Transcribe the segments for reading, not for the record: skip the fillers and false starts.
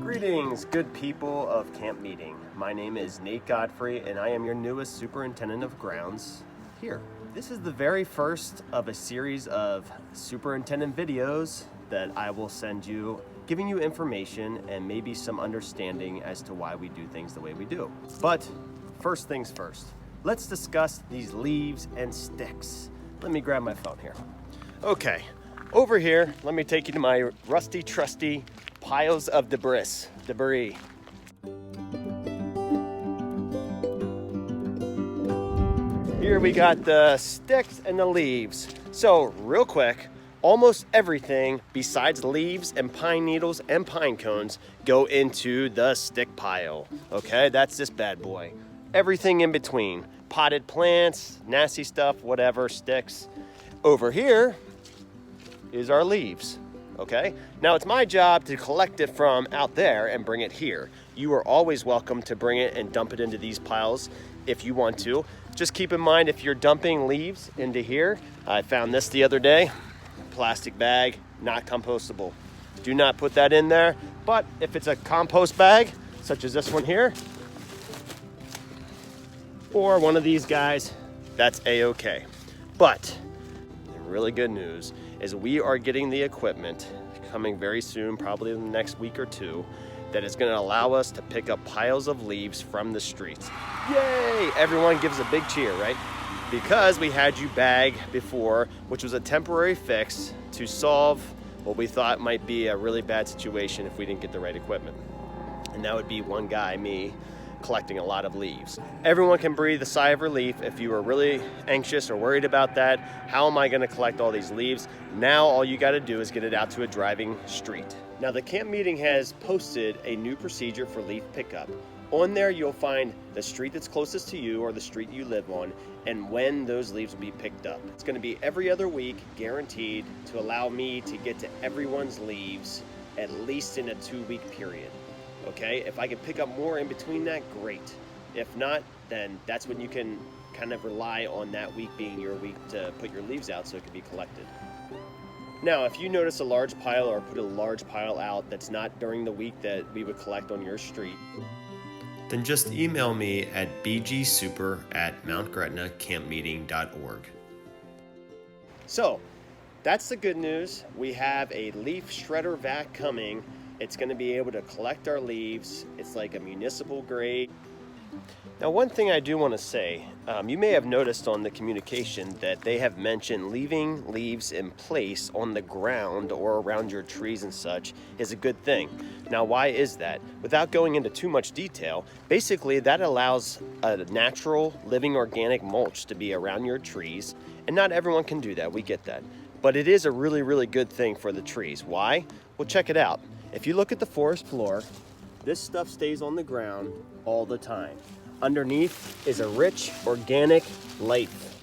Greetings, good people of Camp Meeting. My name is Nate Godfrey, and I am your newest superintendent of grounds here. This is the very first of a series of superintendent videos that I will send you, giving you information and maybe some understanding as to why we do things the way we do. But first things first, let's discuss these leaves and sticks. Let me grab my phone here. Okay, over here, let me take you to my rusty, trusty piles of debris. Here we got the sticks and the leaves. So real quick, almost everything besides leaves and pine needles and pine cones go into the stick pile. Okay, that's this bad boy. Everything in between, potted plants, nasty stuff, whatever, sticks. Over here is our leaves. Okay, now it's my job to collect it from out there and bring it here. You are always welcome to bring it and dump it into these piles if you want to. Just keep in mind, if you're dumping leaves into here, I found this the other day, plastic bag, not compostable. Do not put that in there. But if it's a compost bag, such as this one here, or one of these guys, that's a-okay. But the really good news is we are getting the equipment coming very soon, probably in the next week or two, that is going to allow us to pick up piles of leaves from the streets. Yay! Everyone gives a big cheer, right? Because we had you bag before, which was a temporary fix to solve what we thought might be a really bad situation if we didn't get the right equipment. And that would be one guy, me, collecting a lot of leaves. Everyone can breathe a sigh of relief. If you are really anxious or worried about that, how am I going to collect all these leaves? Now all you got to do is get it out to a driving street. Now the camp meeting has posted a new procedure for leaf pickup. On there you'll find the street that's closest to you or the street you live on and when those leaves will be picked up. It's going to be every other week, guaranteed, to allow me to get to everyone's leaves at least in a 2-week period. Okay, if I can pick up more in between that, great. If not, then that's when you can kind of rely on that week being your week to put your leaves out so it can be collected. Now, if you notice a large pile or put a large pile out that's not during the week that we would collect on your street, then just email me at bgsuper@mountgretnacampmeeting.org. So, that's the good news. We have a leaf shredder vac coming. It's going to be able to collect our leaves. It's like a municipal grade. Now, one thing I do want to say, you may have noticed on the communication that they have mentioned leaving leaves in place on the ground or around your trees and such is a good thing. Now, why is that? Without going into too much detail, basically that allows a natural, living, organic mulch to be around your trees, and not everyone can do that. We get that. But it is a really, really good thing for the trees. Why? Well, check it out. If you look at the forest floor, this stuff stays on the ground all the time. Underneath is a rich organic life,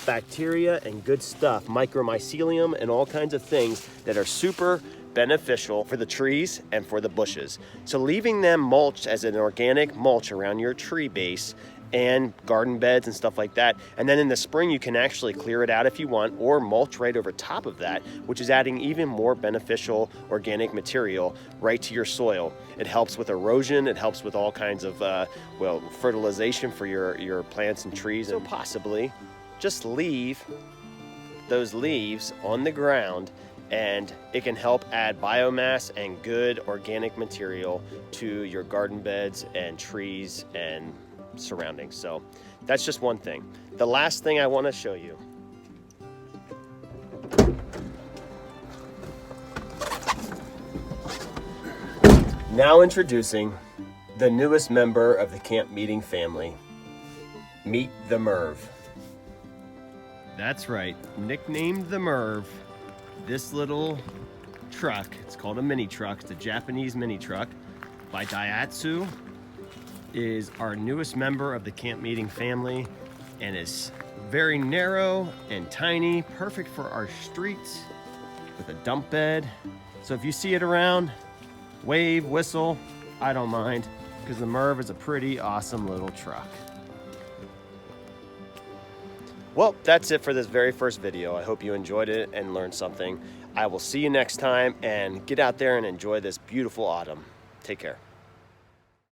bacteria and good stuff, micromycelium and all kinds of things that are super beneficial for the trees and for the bushes. So leaving them mulched as an organic mulch around your tree base and garden beds and stuff like that. And then in the spring, you can actually clear it out if you want, or mulch right over top of that, which is adding even more beneficial organic material right to your soil. It helps with erosion. It helps with all kinds of, fertilization for your plants and trees. So possibly just leave those leaves on the ground, and it can help add biomass and good organic material to your garden beds and trees and surroundings. So that's just one thing. The last thing I want to show you. Now introducing the newest member of the camp meeting family. Meet the Merv. That's right, nicknamed the Merv. This little truck, it's called a mini truck, it's a Japanese mini truck by Daihatsu, is our newest member of the camp meeting family and is very narrow and tiny, perfect for our streets with a dump bed. So if you see it around, wave, whistle, I don't mind, because the Merv is a pretty awesome little truck. Well, that's it for this very first video. I hope you enjoyed it and learned something. I will see you next time, and get out there and enjoy this beautiful autumn. Take care.